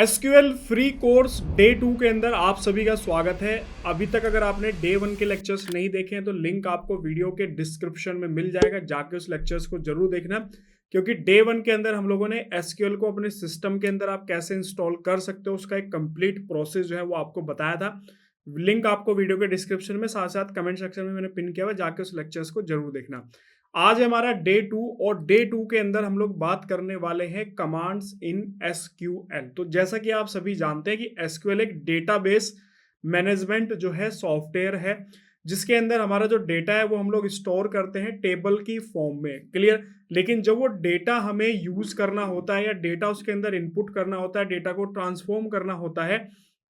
SQL free course day 2 के अंदर आप सभी का स्वागत है। अभी तक अगर आपने डे 1 के लेक्चर्स नहीं देखे हैं तो लिंक आपको वीडियो के डिस्क्रिप्शन में मिल जाएगा, जाके उस लेक्चर्स को जरूर देखना। क्योंकि डे 1 के अंदर हम लोगों ने एसक्यूएल को अपने सिस्टम के अंदर आप कैसे इंस्टॉल कर सकते हो उसका एक कंप्लीट प्रोसेस जो है वो आपको बताया था। लिंक आपको वीडियो के डिस्क्रिप्शन में साथ साथ कमेंट सेक्शन में मैंने पिन किया हुआ, जाके उस लेक्चर्स को जरूर देखना। आज हमारा डे 2 और डे 2 के अंदर हम लोग बात करने वाले हैं कमांड्स इन एसक्यूएल। तो जैसा कि आप सभी जानते हैं कि एसक्यूएल एक डेटाबेस मैनेजमेंट जो है सॉफ्टवेयर है, जिसके अंदर हमारा जो डेटा है वो हम लोग स्टोर करते हैं टेबल की फॉर्म में। क्लियर। लेकिन जब वो डेटा हमें यूज करना होता है या डेटा उसके अंदर इनपुट करना होता है, डेटा को ट्रांसफॉर्म करना होता है,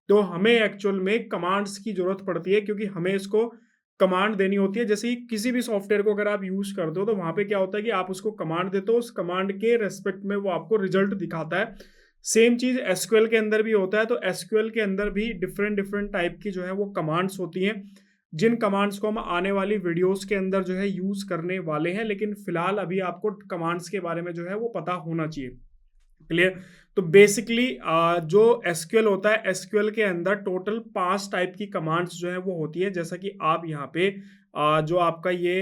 तो हमें एक्चुअल में कमांड्स की जरूरत पड़ती है, क्योंकि हमें इसको कमांड देनी होती है। जैसे ही किसी भी सॉफ्टवेयर को अगर आप यूज करते हो तो वहां पे क्या होता है कि आप उसको कमांड देते हो, उस कमांड के रेस्पेक्ट में वो आपको रिजल्ट दिखाता है। सेम चीज एसक्यूएल के अंदर भी होता है। तो एसक्यूएल के अंदर भी डिफरेंट डिफरेंट टाइप की जो है वो कमांड्स होती हैं, जिन कमांड्स को हम आने वाली वीडियोस के अंदर जो है यूज करने वाले हैं। लेकिन फिलहाल अभी आपको कमांड्स के बारे में जो है वो पता होना चाहिए। क्लियर। तो बेसिकली जो एसक्यूएल होता है, एसक्यूएल के अंदर टोटल 5 टाइप की कमांड्स जो है वो होती है। जैसा कि आप यहाँ पे जो आपका ये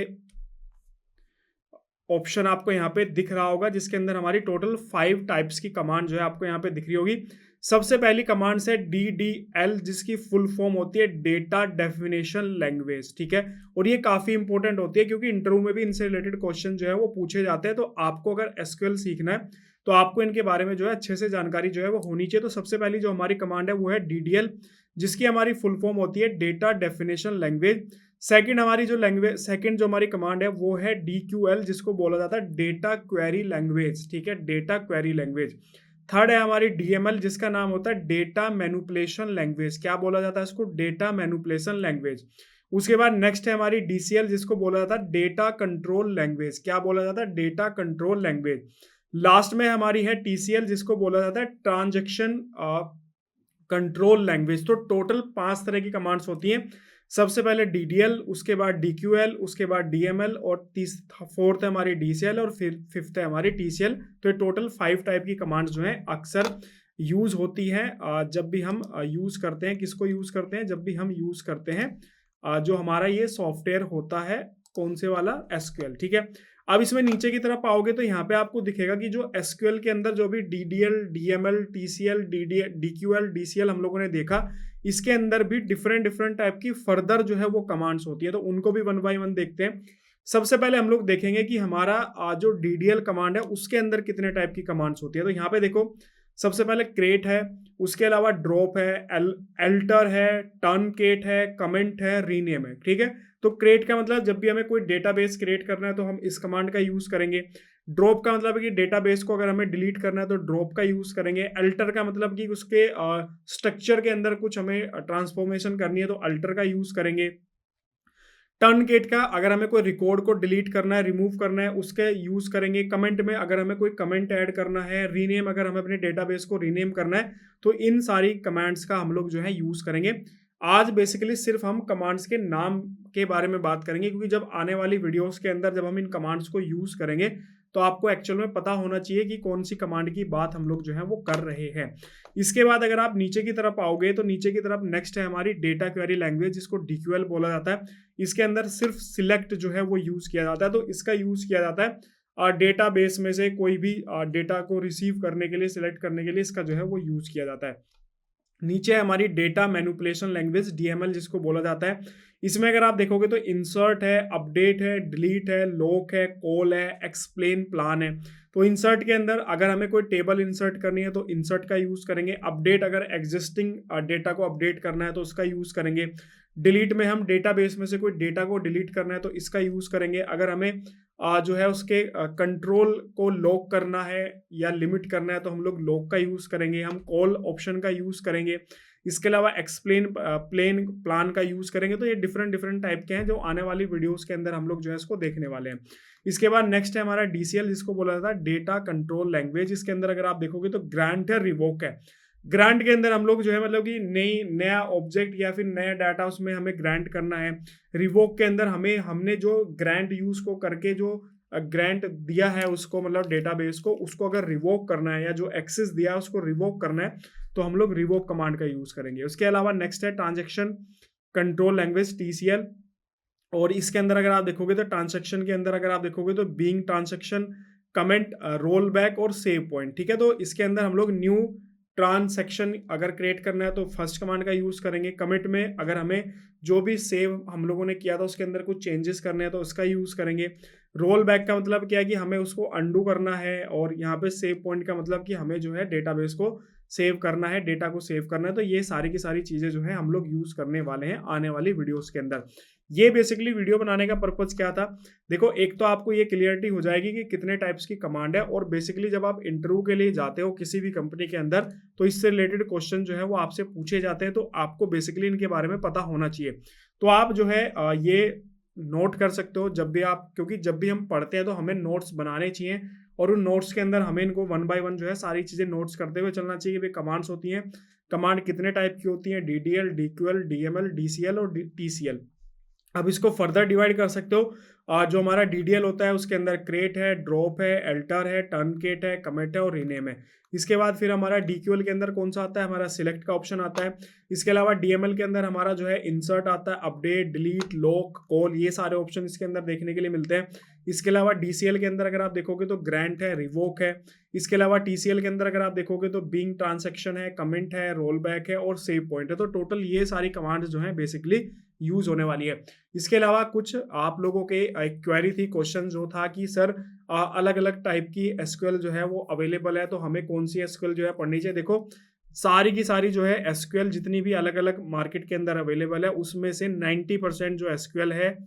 ऑप्शन आपको यहाँ पे दिख रहा होगा, जिसके अंदर हमारी टोटल 5 टाइप्स की कमांड जो है आपको यहाँ पे दिख रही होगी। सबसे पहली कमांड है DDL, जिसकी फुल फॉर्म होती है डेटा डेफिनेशन लैंग्वेज। ठीक है। और ये काफी इंपॉर्टेंट होती है, क्योंकि इंटरव्यू में भी इनसे रिलेटेड क्वेश्चन जो है वो पूछे जाते हैं। तो आपको अगर एसक्यूएल सीखना है तो आपको इनके बारे में जो है अच्छे से जानकारी जो है वो होनी चाहिए। तो सबसे पहली जो हमारी कमांड है वो है DDL, जिसकी हमारी फुल फॉर्म होती है डेटा डेफिनेशन लैंग्वेज। सेकंड जो हमारी कमांड है वो है DQL, जिसको बोला जाता है डेटा क्वेरी लैंग्वेज। ठीक है, डेटा क्वेरी लैंग्वेज। थर्ड है हमारी DML, जिसका नाम होता है डेटा मैनिपुलेशन लैंग्वेज। क्या बोला जाता है इसको? Data manipulation language. उसके बाद नेक्स्ट है हमारी DCL, जिसको बोला जाता है डेटा कंट्रोल लैंग्वेज। क्या बोला जाता है? Data control language. लास्ट में हमारी है TCL, जिसको बोला जाता है ट्रांजैक्शन कंट्रोल लैंग्वेज। तो टोटल 5 तरह की कमांड्स होती हैं। सबसे पहले DDL, उसके बाद DQL, उसके बाद DML, और फोर्थ है हमारी DCL, और फिर फिफ्थ है हमारी TCL। तो ये टोटल 5 टाइप की कमांड्स जो हैं अक्सर यूज होती हैं जब भी हम यूज करते हैं। किसको यूज करते हैं? जब भी हम यूज करते हैं जो हमारा ये सॉफ्टवेयर होता है, कौन से वाला? एसक्यूएल। ठीक है। अब इसमें नीचे की तरफ आओगे तो यहाँ पे आपको दिखेगा कि जो एसक्यूएल के अंदर जो भी DDL, DML, TCL, DQL, DCL हम लोगों ने देखा, इसके अंदर भी डिफरेंट डिफरेंट टाइप की फर्दर जो है वो कमांड्स होती है। तो उनको भी वन बाय वन देखते हैं। सबसे पहले हम लोग देखेंगे कि हमारा जो DDL कमांड है उसके अंदर कितने टाइप की कमांड्स होती है। तो यहाँ पे देखो, सबसे पहले क्रिएट है, उसके अलावा ड्रॉप है, एल्टर है, टर्नकेट है, कमेंट है, रीनेम है। ठीक है। तो क्रिएट का मतलब जब भी हमें कोई डेटाबेस क्रिएट करना है तो हम इस कमांड का यूज करेंगे। ड्रॉप का मतलब है कि डेटाबेस को अगर हमें डिलीट करना है तो ड्रॉप का यूज करेंगे। अल्टर का मतलब कि उसके स्ट्रक्चर के अंदर कुछ हमें ट्रांसफॉर्मेशन करनी है तो अल्टर का यूज करेंगे। टर्नकेट का अगर हमें कोई रिकॉर्ड को डिलीट करना है, रिमूव करना है, उसके यूज करेंगे। कमेंट में अगर हमें कोई कमेंट ऐड करना है। रीनेम अगर हमें अपने डेटाबेस को रीनेम करना है, तो इन सारी कमांड्स का हम लोग जो है यूज करेंगे। आज बेसिकली सिर्फ हम कमांड्स के नाम के बारे में बात करेंगे, क्योंकि जब आने वाली वीडियोस के अंदर जब हम इन कमांड्स को यूज करेंगे तो आपको एक्चुअल में पता होना चाहिए कि कौन सी कमांड की बात हम लोग जो है वो कर रहे हैं। इसके बाद अगर आप नीचे की तरफ आओगे तो नीचे की तरफ नेक्स्ट है हमारी डेटा क्वेरी लैंग्वेज, जिसको DQL बोला जाता है। इसके अंदर सिर्फ सिलेक्ट जो है वो यूज किया जाता है। तो इसका यूज किया जाता है डेटा बेस में से कोई भी डेटा को रिसीव करने के लिए, सिलेक्ट करने के लिए इसका जो है वो यूज किया जाता है। नीचे है हमारी डेटा मैनिपुलेशन लैंग्वेज DML, जिसको बोला जाता है। इसमें अगर आप देखोगे तो इंसर्ट है, अपडेट है, डिलीट है, लॉक है, कॉल है, एक्सप्लेन, प्लान है। तो इंसर्ट के अंदर अगर हमें कोई टेबल इंसर्ट करनी है तो इंसर्ट का यूज करेंगे। अपडेट अगर एग्जिस्टिंग डेटा को अपडेट करना है तो उसका यूज करेंगे। डिलीट में हम डेटाबेस में से कोई डेटा को डिलीट करना है तो इसका यूज करेंगे। अगर हमें जो है उसके कंट्रोल को लॉक करना है या लिमिट करना है तो हम लोग लॉक का यूज करेंगे। हम कॉल ऑप्शन का यूज करेंगे। इसके अलावा एक्सप्लेन, प्लान का यूज करेंगे। तो ये डिफरेंट डिफरेंट टाइप के हैं जो आने वाली वीडियोस के अंदर हम लोग जो है इसको देखने वाले हैं। इसके बाद नेक्स्ट है हमारा DCL, जिसको बोला जाता है डेटा कंट्रोल लैंग्वेज। इसके अंदर अगर आप देखोगे तो ग्रांट है, रिवोक है। ग्रांट के अंदर हम लोग जो है मतलब कि नया ऑब्जेक्ट या फिर नया डाटा उसमें हमें ग्रांट करना है। रिवोक के अंदर हमने जो ग्रांट यूज को करके जो ग्रांट दिया है उसको, मतलब डेटाबेस को, उसको अगर रिवोक करना है या जो एक्सेस दिया है उसको रिवोक करना है तो हम लोग रिवोक कमांड का यूज़ करेंगे। उसके अलावा नेक्स्ट है ट्रांजैक्शन कंट्रोल लैंग्वेज TCL, और इसके अंदर अगर आप देखोगे तो ट्रांजैक्शन के अंदर अगर आप देखोगे तो being transaction, comment, roll back और सेव पॉइंट, ठीक है। तो इसके अंदर हम लोग न्यू ट्रांजैक्शन अगर क्रिएट करना है तो फर्स्ट कमांड का यूज करेंगे। कमिट में अगर हमें जो भी सेव हम लोगों ने किया था उसके अंदर कुछ चेंजेस करने हैं तो उसका यूज करेंगे। रोल बैक का मतलब क्या है कि हमें उसको अंडू करना है, और यहाँ पे सेव पॉइंट का मतलब कि हमें जो है डेटाबेस को सेव करना है, डेटा को सेव करना है। तो ये सारी की सारी चीजें जो है हम लोग यूज करने वाले हैं आने वाली वीडियोस के अंदर। ये बेसिकली वीडियो बनाने का पर्पज क्या था, देखो एक तो आपको ये क्लियरिटी हो जाएगी कि कितने टाइप्स की कमांड है, और बेसिकली जब आप इंटरव्यू के लिए जाते हो किसी भी कंपनी के अंदर तो इससे रिलेटेड क्वेश्चन जो है वो आपसे पूछे जाते हैं, तो आपको बेसिकली इनके बारे में पता होना चाहिए। तो आप जो है ये नोट कर सकते हो जब भी आप, क्योंकि जब भी हम पढ़ते हैं तो हमें नोट्स बनाने चाहिए, और उन नोट्स के अंदर हमें इनको वन बाय वन जो है सारी चीजें नोट्स करते हुए चलना चाहिए कि कमांड्स होती हैं, कमांड कितने टाइप की होती हैं, DDL, DQL, DML, DCL और TCL। अब इसको फर्दर डिवाइड कर सकते हो। जो हमारा DDL होता है उसके अंदर क्रिएट है, ड्रॉप है, अल्टर है, टर्नकेट है, कमिट है और रीनेम है। इसके बाद फिर हमारा DQL के अंदर कौन सा आता है, हमारा सिलेक्ट का ऑप्शन आता है। इसके अलावा DML के अंदर हमारा जो है इंसर्ट आता है, अपडेट, डिलीट, लॉक, कॉल, ये सारे ऑप्शन इसके अंदर देखने के लिए मिलते हैं। इसके अलावा DCL के अंदर अगर आप देखोगे तो ग्रांट है, रिवोक है। इसके अलावा TCL के अंदर अगर आप देखोगे तो बीइंग ट्रांजैक्शन है, कमेंट है, रोल बैक है और सेव पॉइंट है। तो टोटल ये सारी कमांड्स जो है बेसिकली यूज होने वाली है। इसके अलावा कुछ आप लोगों के एक क्वेरी थी, क्वेश्चन जो था कि सर अलग अलग टाइप की एसक्यूएल जो है वो अवेलेबल है, तो हमें कौन सी एसक्यूएल जो है पढ़नी चाहिए। देखो सारी की सारी जो है एसक्यूएल जितनी भी अलग अलग मार्केट के अंदर अवेलेबल है उसमें से 90% जो एसक्यूएल है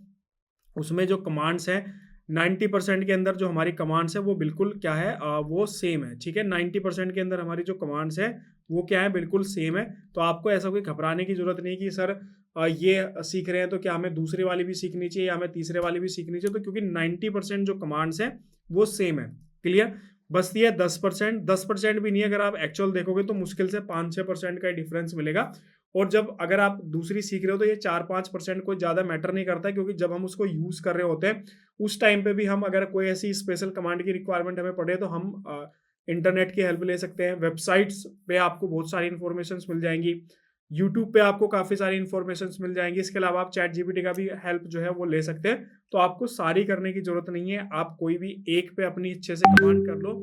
उसमें जो कमांड्स है 90% के अंदर जो हमारी कमांड्स है वो बिल्कुल क्या है, वो सेम है, ठीक है। 90% के अंदर हमारी जो कमांड्स है वो क्या है, बिल्कुल सेम है। तो आपको ऐसा कोई घबराने की जरूरत नहीं कि सर ये सीख रहे हैं तो क्या हमें दूसरी वाली भी सीखनी चाहिए या हमें तीसरे वाली भी सीखनी चाहिए, तो क्योंकि 90% जो कमांड्स है वो सेम है। क्लियर। बस ये 10% भी नहीं, अगर आप एक्चुअल देखोगे तो मुश्किल से 5-6% का डिफरेंस मिलेगा। और जब अगर आप दूसरी सीख रहे हो तो ये 4-5% कोई ज़्यादा मैटर नहीं करता है, क्योंकि जब हम उसको यूज़ कर रहे होते हैं उस टाइम पे भी हम अगर कोई ऐसी स्पेशल कमांड की रिक्वायरमेंट हमें पड़े तो हम इंटरनेट की हेल्प ले सकते हैं। वेबसाइट्स पे आपको बहुत सारी इन्फॉर्मेशन मिल जाएंगी, यूट्यूब पे आपको काफ़ी सारी इन्फॉर्मेशन मिल जाएंगी। इसके अलावा आप ChatGPT का भी हेल्प जो है वो ले सकते हैं। तो आपको सारी करने की जरूरत नहीं है, आप कोई भी एक पे अपनी अच्छे से कमांड कर लो,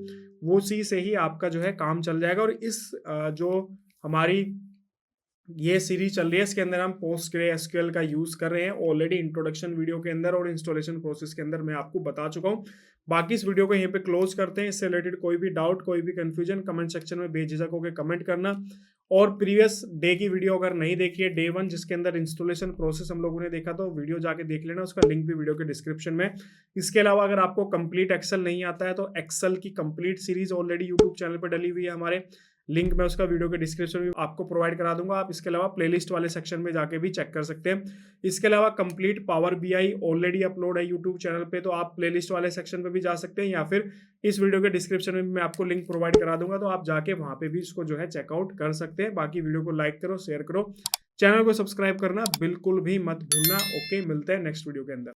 वो सी से ही आपका जो है काम चल जाएगा। और इस जो हमारी ये सीरीज चल रही है इसके अंदर हम PostgreSQL का यूज कर रहे हैं ऑलरेडी इंट्रोडक्शन वीडियो के अंदर और इंस्टॉलेशन प्रोसेस के अंदर मैं आपको बता चुका हूँ। बाकी इस वीडियो को यहीं पे क्लोज करते हैं। इससे रिलेटेड कोई भी डाउट, कोई भी कंफ्यूजन कमेंट सेक्शन में बेझिझक होकर कमेंट करना। और प्रीवियस डे की वीडियो अगर नहीं देखी है, डे 1 जिसके अंदर इंस्टॉलेशन प्रोसेस हम लोगों ने देखा, तो वीडियो जाके देख लेना, उसका लिंक भी वीडियो के डिस्क्रिप्शन में। इसके अलावा अगर आपको कंप्लीट एक्सेल नहीं आता है तो एक्सेल की complete series already YouTube channel पर डली हुई है हमारे, लिंक मैं उसका वीडियो के डिस्क्रिप्शन में आपको प्रोवाइड करा दूंगा। आप इसके अलावा प्लेलिस्ट वाले सेक्शन में जाके भी चेक कर सकते हैं। इसके अलावा complete power BI already upload है यूट्यूब चैनल पे, तो आप प्लेलिस्ट वाले सेक्शन पे भी जा सकते हैं, या फिर इस वीडियो के डिस्क्रिप्शन में मैं आपको लिंक प्रोवाइड करा दूंगा, तो आप जाके वहां पे भी इसको जो है चेकआउट कर सकते हैं। बाकी वीडियो को लाइक करो, शेयर करो, चैनल को सब्सक्राइब करना बिल्कुल भी मत भूलना। ओके, मिलते हैं नेक्स्ट वीडियो के अंदर।